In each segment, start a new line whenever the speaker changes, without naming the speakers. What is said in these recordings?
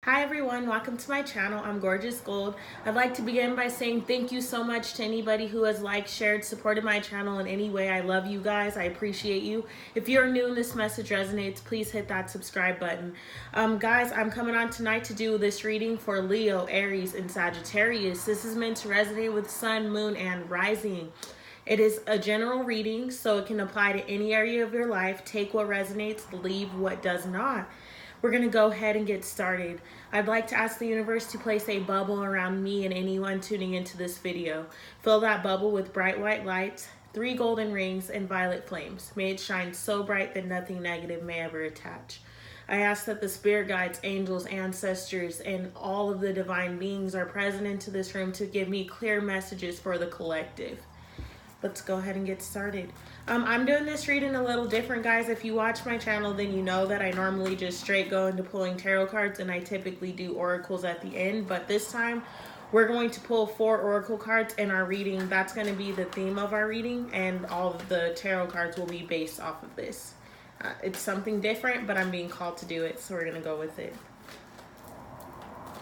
Hi everyone, welcome to my channel. I'm Gorgeous Gold. I'd like to begin by saying thank you so much to anybody who has liked, shared, supported my channel in any way. I love you guys. I appreciate you. If you're new and this message resonates, please hit that subscribe button. Guys, I'm coming on tonight to do this reading for Leo, Aries, and Sagittarius. This is meant to resonate with Sun, Moon, and Rising. It is a general reading, so it can apply to any area of your life. Take what resonates, leave what does not. We're going to go ahead and get started. I'd like to ask the universe to place a bubble around me and anyone tuning into this video. Fill that bubble with bright white lights, 3 golden rings, and violet flames. May it shine so bright that nothing negative may ever attach. I ask that the spirit guides, angels, ancestors, and all of the divine beings are present into this room to give me clear messages for the collective. Let's go ahead and get started. I'm doing this reading a little different, guys. If you watch my channel, then you know that I normally just straight go into pulling tarot cards, and I typically do oracles at the end. But this time, we're going to pull 4 oracle cards in our reading. That's going to be the theme of our reading, and all of the tarot cards will be based off of this. It's something different, but I'm being called to do it, so we're going to go with it.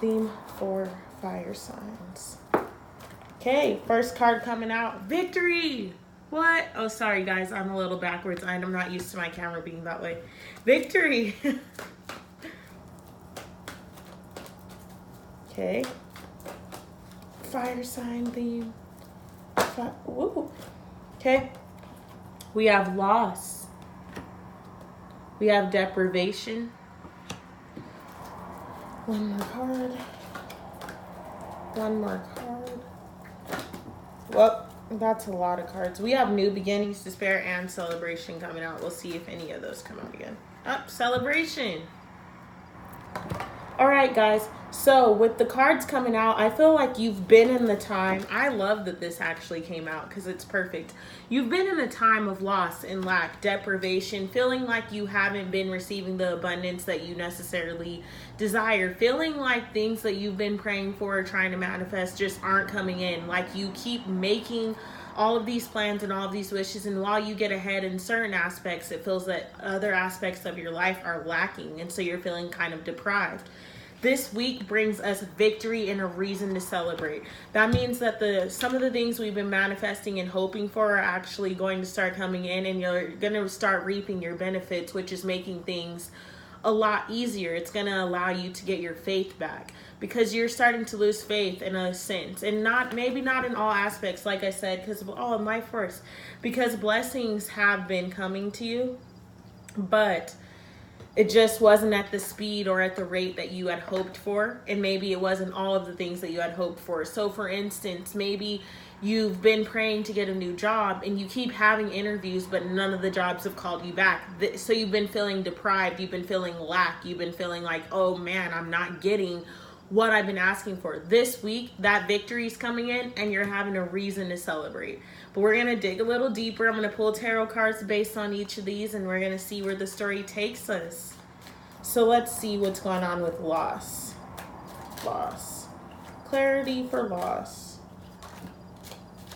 Theme for fire signs. Okay, first card coming out. Victory! What? Oh, sorry, guys. I'm a little backwards. I'm not used to my camera being that way. Victory! Okay. Fire sign theme. Woo. Okay. We have loss. We have deprivation. One more card. One more card. Well, that's a lot of cards. We have new beginnings, despair, and celebration coming out. We'll see if any of those come out again. Celebration. All right, guys. So with the cards coming out, I feel like you've been in the time. I love that this actually came out because it's perfect. You've been in a time of loss and lack, deprivation, feeling like you haven't been receiving the abundance that you necessarily desire, feeling like things that you've been praying for or trying to manifest just aren't coming in. Like you keep making all of these plans and all of these wishes, and while you get ahead in certain aspects, it feels that other aspects of your life are lacking, and so you're feeling kind of deprived. This week brings us victory and a reason to celebrate. That means that some of the things we've been manifesting and hoping for are actually going to start coming in, and you're going to start reaping your benefits, which is making things a lot easier. It's going to allow you to get your faith back because you're starting to lose faith in a sense, and maybe not in all aspects, like I said, because in life first, because blessings have been coming to you, but it just wasn't at the speed or at the rate that you had hoped for. And maybe it wasn't all of the things that you had hoped for. So for instance, maybe you've been praying to get a new job and you keep having interviews, but none of the jobs have called you back. So you've been feeling deprived. You've been feeling lack. You've been feeling like, oh man, I'm not getting what I've been asking for. This week, that victory is coming in and you're having a reason to celebrate. But we're going to dig a little deeper. I'm going to pull tarot cards based on each of these, and we're going to see where the story takes us. So let's see what's going on with loss. Loss. Clarity for loss.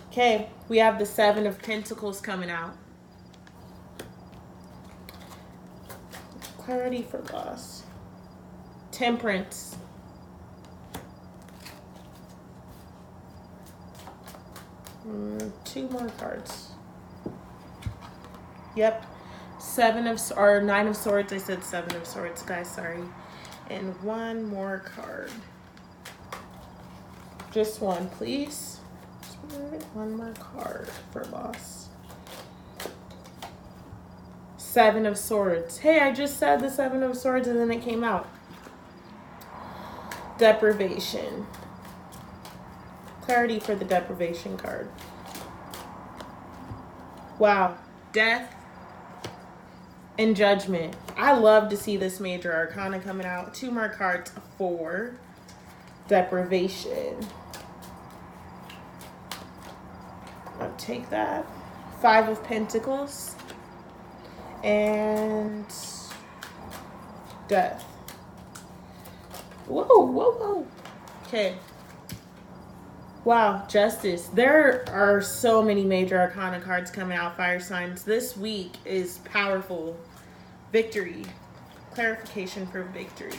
Okay, we have the 7 of Pentacles coming out. Clarity for loss. Temperance. Two more cards. Yep. 9 of Swords. I said 7 of Swords, guys. Sorry. And one more card. Just one, please. One more card for loss. 7 of Swords. Hey, I just said the 7 of Swords and then it came out. Deprivation. Clarity for the deprivation card. Wow. Death and Judgment. I love to see this major arcana coming out. 2 more cards for deprivation. I'll take that. 5 of Pentacles and death. Whoa, whoa, whoa. Okay. Wow, Justice. There are so many major arcana cards coming out, fire signs. This week is powerful. Victory. Clarification for victory.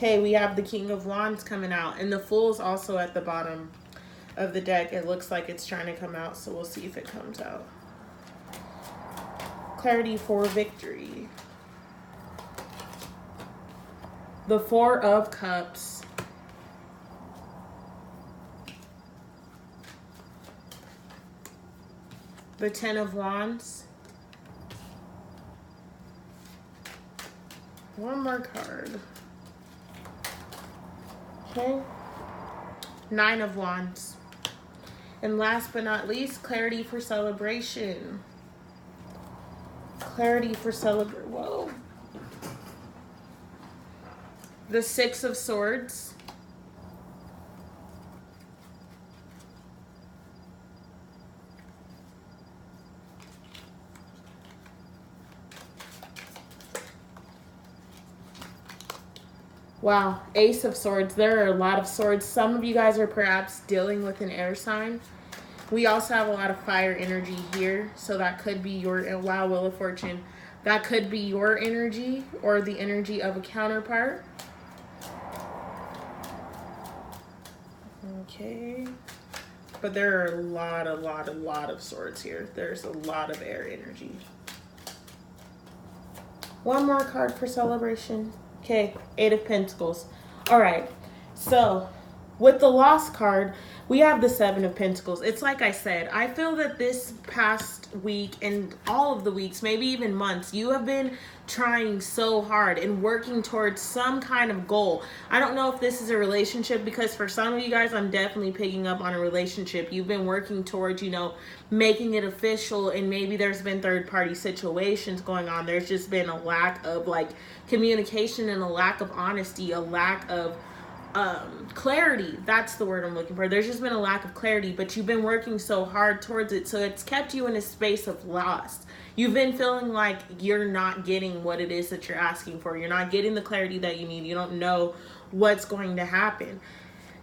Okay, we have the King of Wands coming out, and the Fool's also at the bottom of the deck. It looks like it's trying to come out, so we'll see if it comes out. Clarity for victory. The Four of Cups. The Ten of Wands. One more card. Okay. Nine of Wands. And last but not least, clarity for celebration. Clarity for celebration. Whoa. The Six of Swords. Wow, Ace of Swords. There are a lot of swords. Some of you guys are perhaps dealing with an air sign. We also have a lot of fire energy here, so that could be your, wow, Wheel of Fortune. That could be your energy or the energy of a counterpart. Okay. But there are a lot of swords here. There's a lot of air energy. One more card for celebration. Okay, Eight of Pentacles. All right, so with the Lost card, we have the Seven of Pentacles. It's like I said, I feel that this past week and all of the weeks, maybe even months, you have been trying so hard and working towards some kind of goal. I don't know if this is a relationship, because for some of you guys, I'm definitely picking up on a relationship. You've been working towards, you know, making it official, and maybe there's been third-party situations going on. There's just been a lack of like communication and a lack of honesty, a lack of clarity. That's the word I'm looking for. There's just been a lack of clarity, but you've been working so hard towards it, so it's kept you in a space of lost. You've been feeling like you're not getting what it is that you're asking for. You're not getting the clarity that you need. You don't know what's going to happen.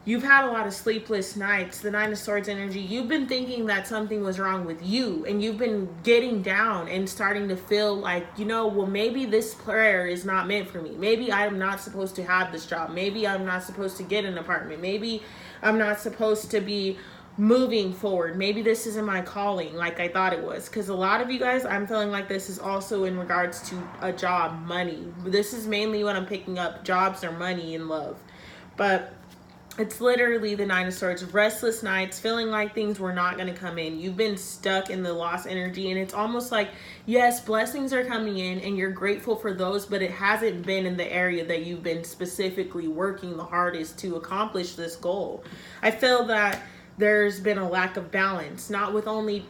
You've had a lot of sleepless nights. The Nine of Swords energy. You've been thinking that something was wrong with you, and you've been getting down and starting to feel like, you know, well, maybe this prayer is not meant for me. Maybe I'm not supposed to have this job. Maybe I'm not supposed to get an apartment. Maybe I'm not supposed to be moving forward. Maybe this isn't my calling like I thought it was. Because a lot of you guys, I'm feeling like this is also in regards to a job, money. This is mainly what I'm picking up, jobs or money and love. But it's literally the Nine of Swords. Restless nights, feeling like things were not going to come in. You've been stuck in the lost energy, and it's almost like, yes, blessings are coming in and you're grateful for those, but it hasn't been in the area that you've been specifically working the hardest to accomplish this goal. I feel that there's been a lack of balance, not only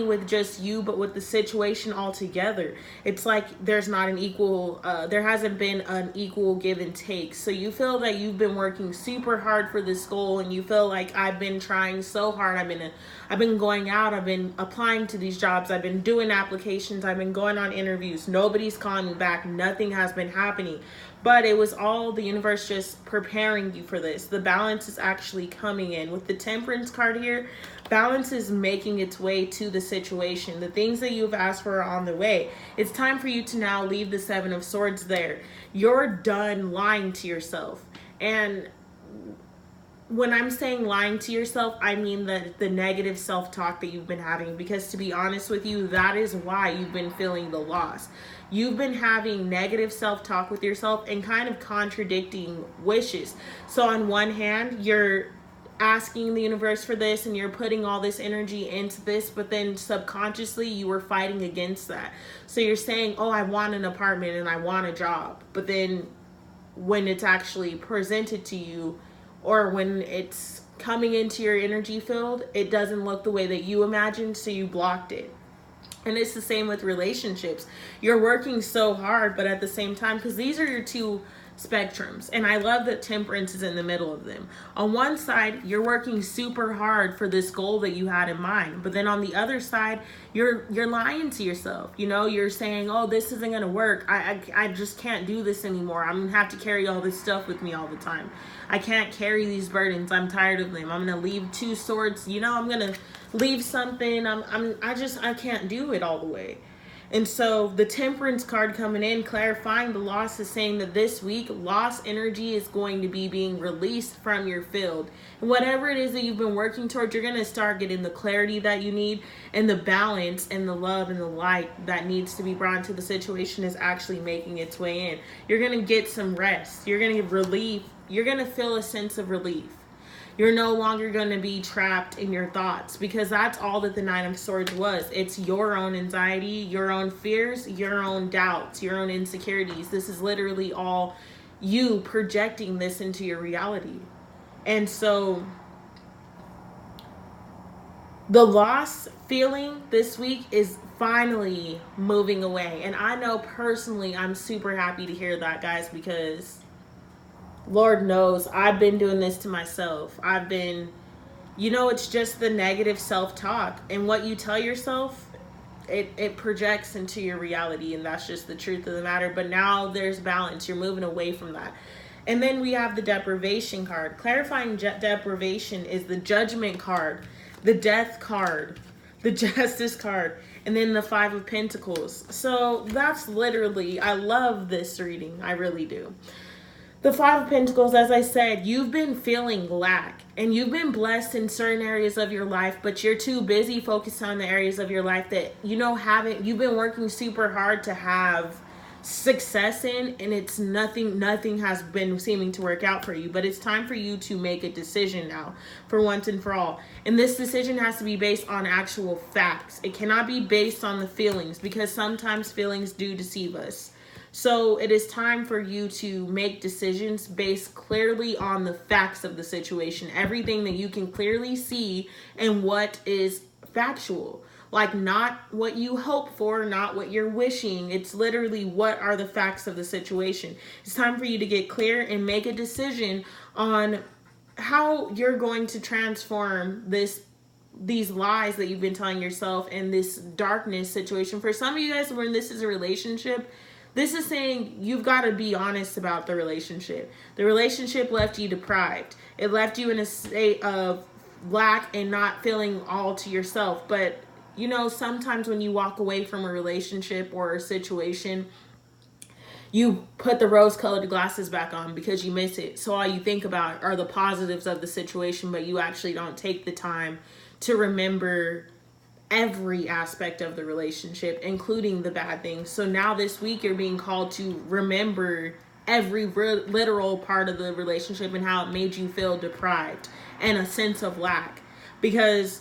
with just you, but with the situation altogether. It's like there's not an equal, there hasn't been an equal give and take. So you feel that you've been working super hard for this goal, and you feel like, I've been trying so hard. I've been going out, I've been applying to these jobs, I've been doing applications, I've been going on interviews. Nobody's calling me back. Nothing has been happening. But it was all the universe just preparing you for this. The balance is actually coming in. With the Temperance card here, balance is making its way to the situation. The things that you've asked for are on the way. It's time for you to now leave the Seven of Swords there. You're done lying to yourself. And when I'm saying lying to yourself, I mean the negative self-talk that you've been having. Because to be honest with you, that is why you've been feeling the loss. You've been having negative self-talk with yourself and kind of contradicting wishes. So on one hand, you're asking the universe for this and you're putting all this energy into this, but then subconsciously you were fighting against that. So you're saying, oh, I want an apartment and I want a job. But then when it's actually presented to you, or when it's coming into your energy field, it doesn't look the way that you imagined, so you blocked it. And it's the same with relationships. You're working so hard, but at the same time, because these are your two spectrums, and I love that Temperance is in the middle of them. On one side, you're working super hard for this goal that you had in mind, but then on the other side, you're lying to yourself. You know, you're saying, oh, this isn't gonna work. I just can't do this anymore. I'm gonna have to carry all this stuff with me all the time. I can't carry these burdens. I'm tired of them. I'm gonna leave two swords. You know, I'm gonna leave something. I can't do it all the way. And so the Temperance card coming in, clarifying the loss, is saying that this week, lost energy is going to be being released from your field. And whatever it is that you've been working towards, you're going to start getting the clarity that you need, and the balance and the love and the light that needs to be brought into the situation is actually making its way in. You're going to get some rest. You're going to get relief. You're going to feel a sense of relief. You're no longer going to be trapped in your thoughts, because that's all that the Nine of Swords was. It's your own anxiety, your own fears, your own doubts, your own insecurities. This is literally all you projecting this into your reality. And so the loss feeling this week is finally moving away. And I know personally I'm super happy to hear that, guys, because Lord knows I've been doing this to myself. It's just the negative self-talk. And what you tell yourself, it projects into your reality. And that's just the truth of the matter. But now there's balance. You're moving away from that. And then we have the Deprivation card. Clarifying deprivation is the Judgment card, the Death card, the Justice card, and then the Five of Pentacles. So that's literally, I love this reading. I really do. The Five of Pentacles, as I said, you've been feeling lack, and you've been blessed in certain areas of your life, but you're too busy focused on the areas of your life that you've been working super hard to have success in, and it's nothing has been seeming to work out for you. But it's time for you to make a decision now, for once and for all. And this decision has to be based on actual facts. It cannot be based on the feelings, because sometimes feelings do deceive us. So it is time for you to make decisions based clearly on the facts of the situation, everything that you can clearly see and what is factual. Like, not what you hope for, not what you're wishing. It's literally what are the facts of the situation. It's time for you to get clear and make a decision on how you're going to transform these lies that you've been telling yourself and this darkness situation. For some of you guys, when this is a relationship, this is saying you've got to be honest about the relationship. The relationship left you deprived. It left you in a state of lack and not feeling all to yourself. But, sometimes when you walk away from a relationship or a situation, you put the rose-colored glasses back on because you miss it. So all you think about are the positives of the situation, but you actually don't take the time to remember every aspect of the relationship, including the bad things. So now this week you're being called to remember every literal part of the relationship and how it made you feel deprived and a sense of lack. Because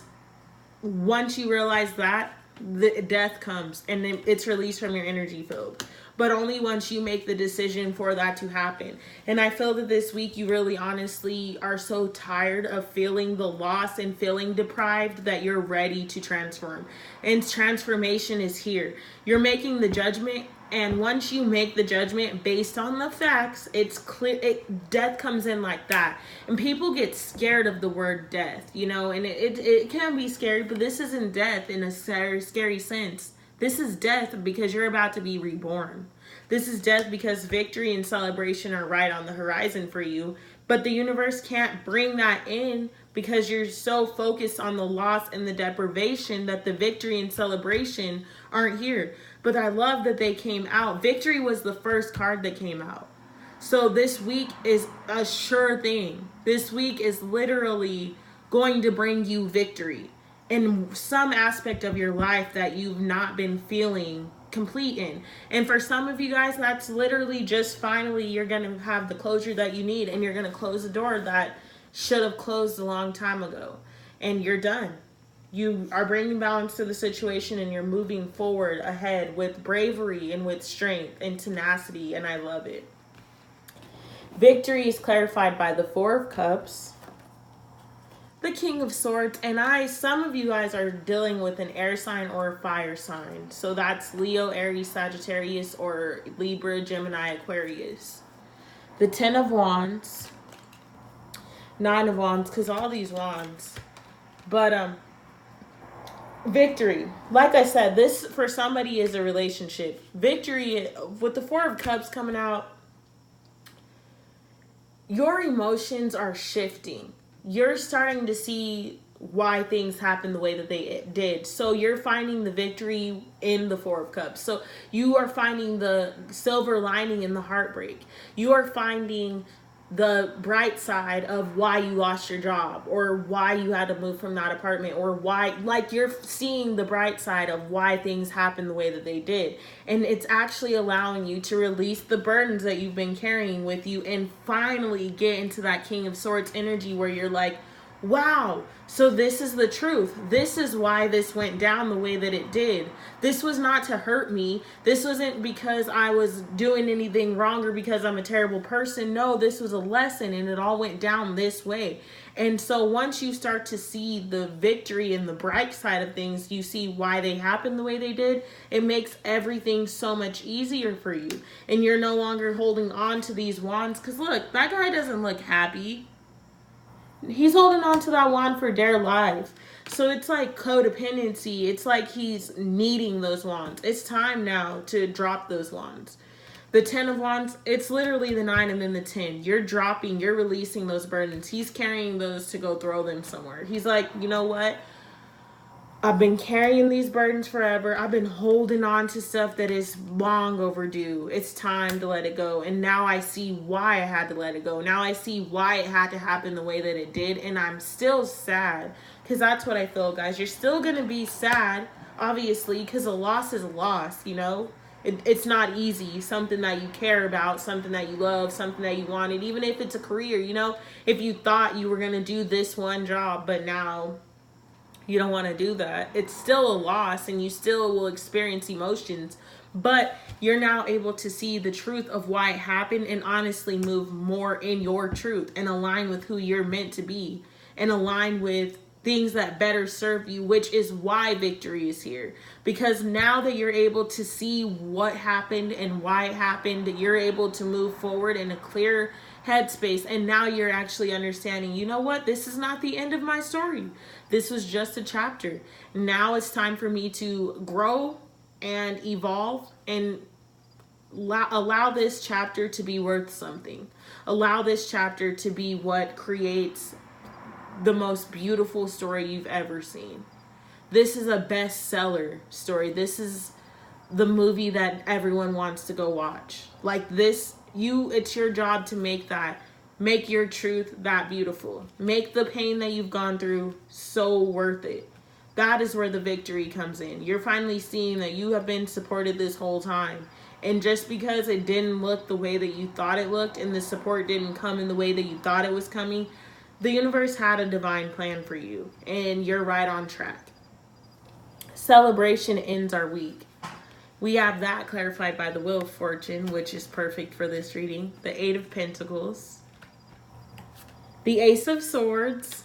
once you realize that, the death comes and it's released from your energy field. But only once you make the decision for that to happen. And I feel that this week you really honestly are so tired of feeling the loss and feeling deprived that you're ready to transform. And transformation is here. You're making the judgment, and once you make the judgment based on the facts, it's clear. Death comes in like that. And people get scared of the word death, and it can be scary, but this isn't death in a scary sense. This is death because you're about to be reborn. This is death because victory and celebration are right on the horizon for you. But the universe can't bring that in because you're so focused on the loss and the deprivation that the victory and celebration aren't here. But I love that they came out. Victory was the first card that came out. So this week is a sure thing. This week is literally going to bring you victory in some aspect of your life that you've not been feeling complete in. And for some of you guys, that's literally just finally you're going to have the closure that you need, and you're going to close the door that should have closed a long time ago. And you're done. You are bringing balance to the situation, and you're moving forward ahead with bravery and with strength and tenacity, and I love it. Victory is clarified by the Four of Cups, the King of Swords, and some of you guys are dealing with an air sign or a fire sign. So that's Leo, Aries, Sagittarius, or Libra, Gemini, Aquarius. The Ten of Wands, Nine of Wands, because all these wands. But victory. Like I said, this for somebody is a relationship. Victory with the Four of Cups coming out. Your emotions are shifting. You're starting to see why things happened the way that they did. So you're finding the victory in the Four of Cups. So you are finding the silver lining in the heartbreak. You are finding the bright side of why you lost your job, or why you had to move from that apartment, or why, like, you're seeing the bright side of why things happened the way that they did. And it's actually allowing you to release the burdens that you've been carrying with you and finally get into that King of Swords energy where you're like, wow, so this is the truth. This is why this went down the way that it did. This was not to hurt me. This wasn't because I was doing anything wrong or because I'm a terrible person. No, this was a lesson, and it all went down this way. And so once you start to see the victory and the bright side of things, you see why they happened the way they did. It makes everything so much easier for you. And you're no longer holding on to these wands. Because look, that guy doesn't look happy. He's holding on to that wand for dear life. So it's like codependency. It's like he's needing those wands. It's time now to drop those wands. The 10 of Wands, it's literally the 9 and then the 10. You're dropping, you're releasing those burdens. He's carrying those to go throw them somewhere. He's like, you know what? I've been carrying these burdens forever. I've been holding on to stuff that is long overdue. It's time to let it go. And now I see why I had to let it go. Now I see why it had to happen the way that it did. And I'm still sad. Because that's what I feel, guys. You're still going to be sad, obviously, because a loss is a loss, you know? It's not easy. Something that you care about, something that you love, something that you wanted. Even if it's a career, you know? If you thought you were going to do this one job, but now you don't want to do that, it's still a loss, and you still will experience emotions, but you're now able to see the truth of why it happened and honestly move more in your truth and align with who you're meant to be and align with things that better serve you, which is why victory is here. Because now that you're able to see what happened and why it happened, you're able to move forward in a clear headspace. And now you're actually understanding, you know what? This is not the end of my story. This was just a chapter. Now it's time for me to grow and evolve and allow this chapter to be worth something. Allow this chapter to be what creates the most beautiful story you've ever seen. This is a bestseller story. This is the movie that everyone wants to go watch. Like this, it's your job to make your truth that beautiful. Make the pain that you've gone through so worth it. That is where the victory comes in. You're finally seeing that you have been supported this whole time. And just because it didn't look the way that you thought it looked and the support didn't come in the way that you thought it was coming, the universe had a divine plan for you, and you're right on track. Celebration ends our week. We have that clarified by the Wheel of Fortune, which is perfect for this reading. The 8 of Pentacles, the Ace of Swords,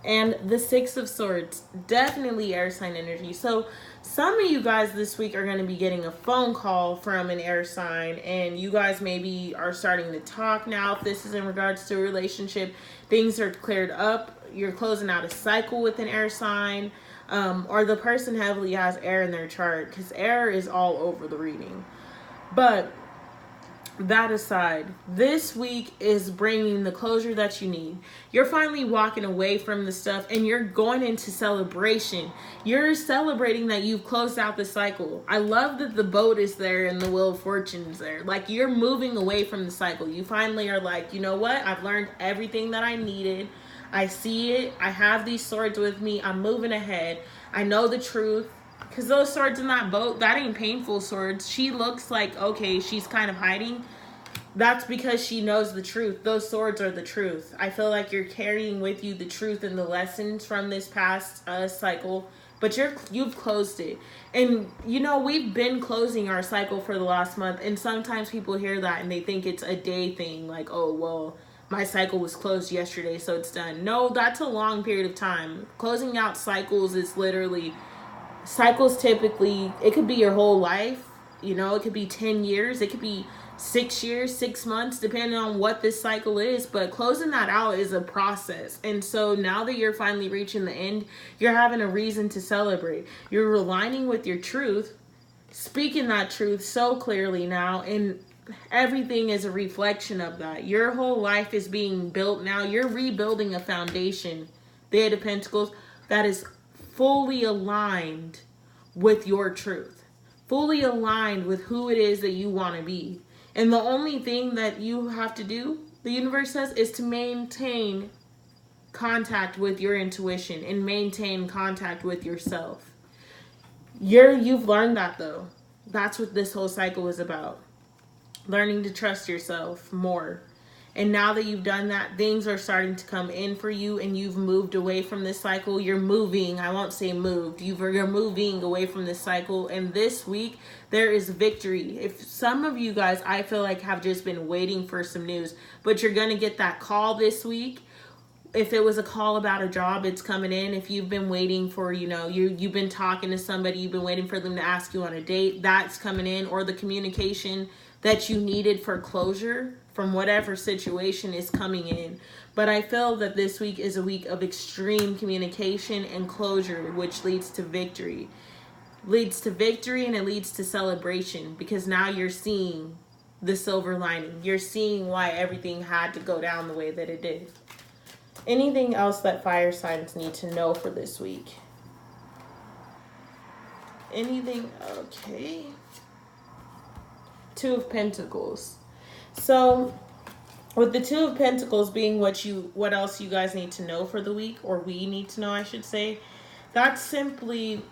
and the 6 of Swords. Definitely air sign energy. So some of you guys this week are going to be getting a phone call from an air sign, and you guys maybe are starting to talk now. If this is in regards to a relationship, things are cleared up. You're closing out a cycle with an air sign, or the person heavily has air in their chart, because air is all over the reading. But that aside, this week is bringing the closure that you need. You're finally walking away from the stuff and you're going into celebration. You're celebrating that you've closed out the cycle. I love that the boat is there and the Wheel of Fortune is there. Like, you're moving away from the cycle. You finally are like, you know what? I've learned everything that I needed. I see it. I have these swords with me. I'm moving ahead. I know the truth. Because those swords in that boat, that ain't painful swords. She looks like, okay, she's kind of hiding. That's because she knows the truth. Those swords are the truth. I feel like you're carrying with you the truth and the lessons from this past cycle. But you've closed it. And, you know, we've been closing our cycle for the last month. And sometimes people hear that and they think it's a day thing. Like, oh, well, my cycle was closed yesterday, so it's done. No, that's a long period of time. Closing out cycles is literally... Cycles typically, it could be your whole life, you know, it could be 10 years, it could be 6 years, 6 months, depending on what this cycle is. But closing that out is a process. And so now that you're finally reaching the end, you're having a reason to celebrate. You're aligning with your truth, speaking that truth so clearly now, and everything is a reflection of that. Your whole life is being built now. You're rebuilding a foundation the Eight of Pentacles, that is fully aligned with your truth, fully aligned with who it is that you want to be. And the only thing that you have to do, the universe says, is to maintain contact with your intuition and maintain contact with yourself. You've learned that, though. That's what this whole cycle is about. Learning to trust yourself more. And now that you've done that, things are starting to come in for you, and you've moved away from this cycle. You're moving. I won't say moved. You're moving away from this cycle. And this week, there is victory. If some of you guys, I feel like, have just been waiting for some news, but you're going to get that call this week. If it was a call about a job, it's coming in. If you've been waiting for, you've been talking to somebody, you've been waiting for them to ask you on a date, that's coming in. Or the communication that you needed for closure from whatever situation is coming in. But I feel that this week is a week of extreme communication and closure, which leads to victory. Leads to victory, and it leads to celebration, because now you're seeing the silver lining. You're seeing why everything had to go down the way that it did. Anything else that fire signs need to know for this week? Anything? Okay. Two of Pentacles. So with the Two of Pentacles being what else you guys need to know for the week, or we need to know, I should say, that's simply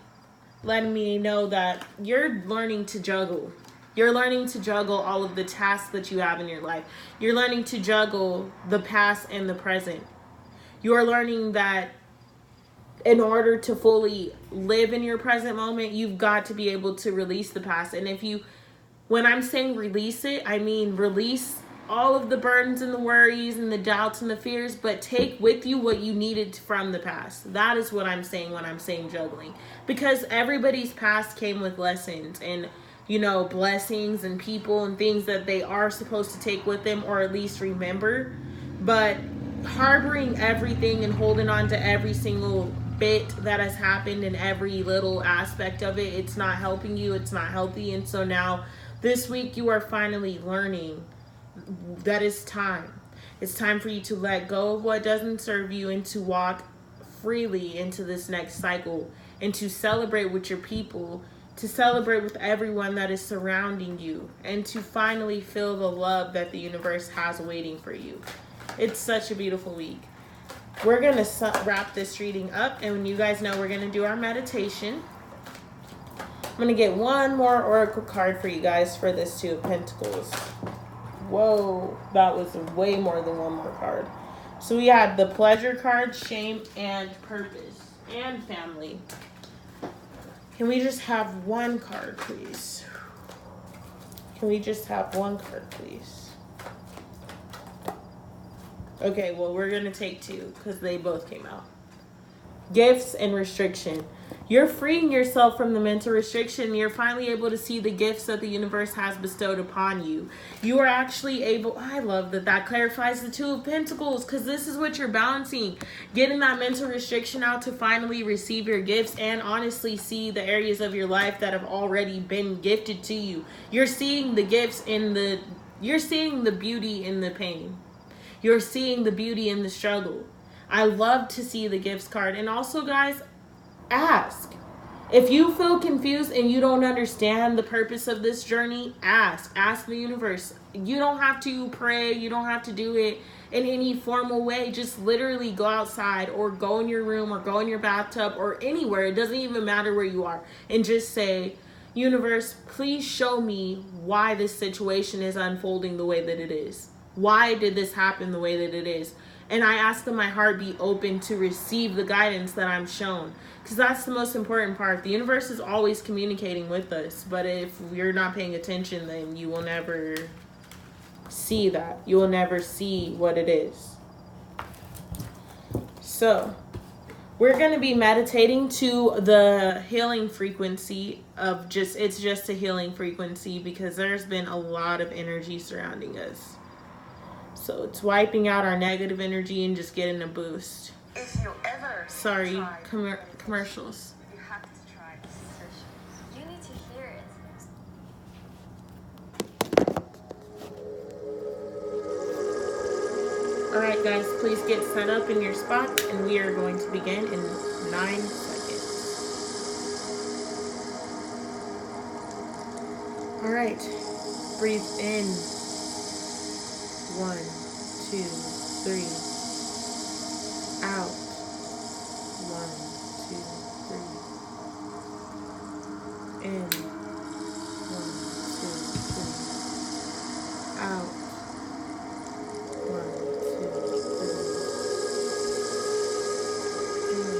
letting me know that you're learning to juggle. You're learning to juggle all of the tasks that you have in your life. You're learning to juggle the past and the present. You're learning that in order to fully live in your present moment, you've got to be able to release the past. And when I'm saying release it, I mean release all of the burdens and the worries and the doubts and the fears, but take with you what you needed from the past. That is what I'm saying when I'm saying juggling. Because everybody's past came with lessons and, blessings and people and things that they are supposed to take with them, or at least remember. But harboring everything and holding on to every single bit that has happened and every little aspect of it, it's not helping you. It's not healthy. And so now this week you are finally learning that it's time. It's time for you to let go of what doesn't serve you and to walk freely into this next cycle, and to celebrate with your people, to celebrate with everyone that is surrounding you, and to finally feel the love that the universe has waiting for you. It's such a beautiful week. We're going to wrap this reading up, and you guys know we're going to do our meditation. I'm going to get one more oracle card for you guys for this Two of Pentacles. Whoa, that was way more than one more card. So we had the pleasure card, shame, and purpose, and family. Can we just have one card, please? Can we just have one card, please? Okay, well, we're going to take two because they both came out. Gifts and restriction. You're freeing yourself from the mental restriction. You're finally able to see the gifts that the universe has bestowed upon you. You are actually able, I love that clarifies the Two of Pentacles, because this is what you're balancing. Getting that mental restriction out to finally receive your gifts and honestly see the areas of your life that have already been gifted to you. You're seeing the gifts you're seeing the beauty in the pain. You're seeing the beauty in the struggle. I love to see the gifts card. And also, guys, ask. If you feel confused and you don't understand the purpose of this journey, ask. Ask the universe. You don't have to pray. You don't have to do it in any formal way. Just literally go outside, or go in your room, or go in your bathtub, or anywhere. It doesn't even matter where you are. And just say, universe, please show me why this situation is unfolding the way that it is. Why did this happen the way that it is? And I ask that my heart be open to receive the guidance that I'm shown. Because that's the most important part. The universe is always communicating with us. But if you're not paying attention, then you will never see that. You will never see what it is. So, we're going to be meditating to the healing frequency of it's just a healing frequency, because there's been a lot of energy surrounding us. So it's wiping out our negative energy and just getting a boost.
If you ever
Sorry, commercials.
you have to try this session. You need to hear it.
Alright, Guys, please get set up in your spots, and we are going to begin in 9 seconds. All right, breathe in. 1, 2, 3. Out. 1, 2, 3. In. 1, 2, 3. Out. 1, 2, 3. In.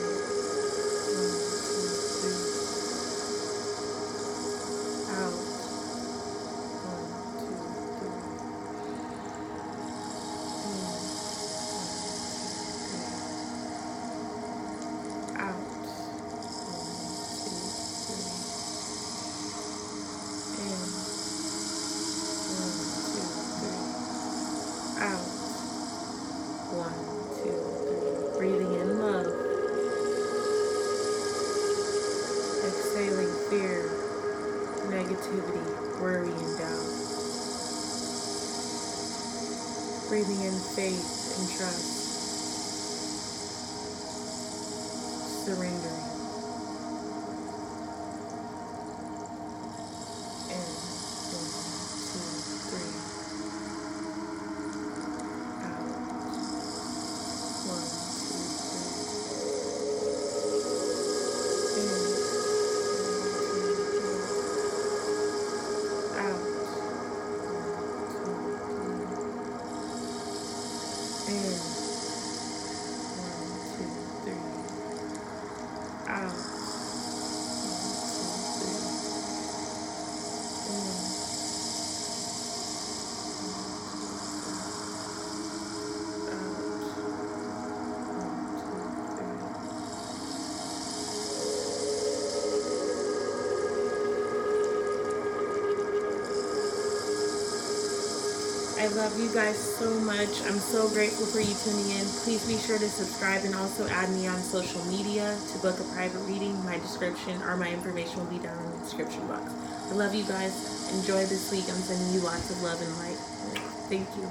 1, 2, 3. Out. 1, 2, 3. Breathing in love. Exhaling fear, negativity, worry, and doubt. Breathing in faith and trust. Surrendering. In. 1, 2, 3. Out. 1, 2, 3. In. 1, 2, 3. Out. 1, 2, 3. In. 1, 2, 3. Out. 1, 2, 3. In. 1, 2, 3. I love you guys so much. I'm so grateful for you tuning in. Please be sure to subscribe and also add me on social media to book a private reading. My description or my information will be down in the description box. I love you guys. Enjoy this week. I'm sending you lots of love and light. Thank you.